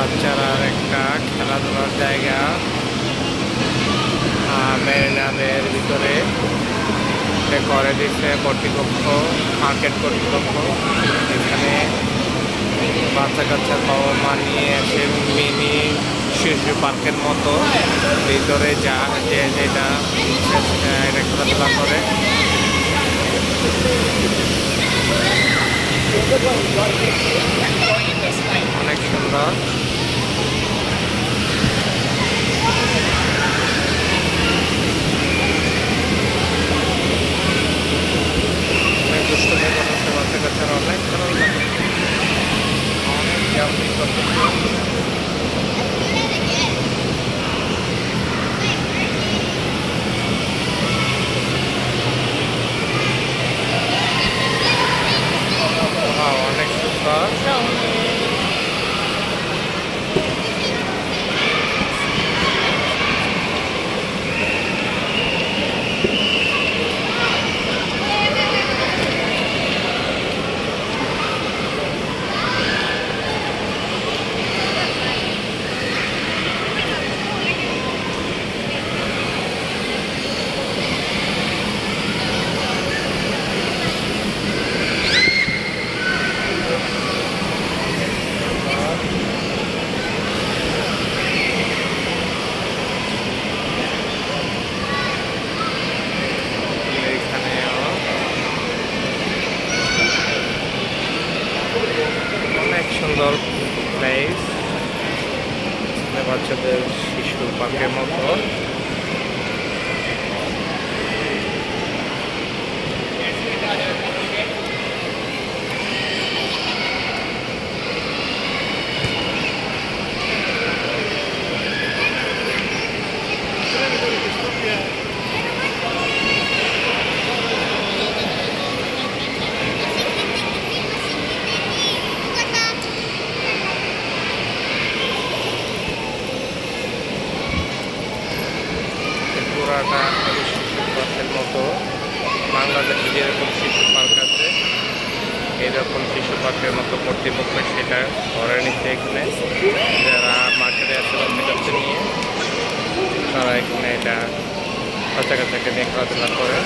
বাচ্চারা একটা খেলাধুলার জায়গা মেরিনাদের ভিতরে করে দিচ্ছে কর্তৃপক্ষ, মার্কেট কর্তৃপক্ষ। এখানে বাচ্চা কাচ্চার বাবা মা নিয়ে এসে মিনি শিশু পার্কের মতো ভিতরে যেটা এটা খেলাধুলা করে। অনেক সুন্দর। অনেক দুষ্টুমি করতেছে বাচ্চা কাচ্চারা, অনেক খেলাধুলা করতেছে, অনেক জাম্পিং করতেছে। অনেক সুন্দর। অনেক সুন্দর প্লেস, বাচ্চাদের শিশু পার্কের মতো। পুরাটা শিশু পার্কের মতো, বাংলাদেশে যেরকম শিশু পার্ক আছে এরকম শিশু পার্কের মতো কর্তৃপক্ষ সেটা করে নিচ্ছে। এখানে যারা মার্কেটে আসে বাচ্চা কাচ্চা নিয়ে, তারা এখানে এটা বাচ্চা কাচ্চাকে নিয়ে খেলাধুলা করে।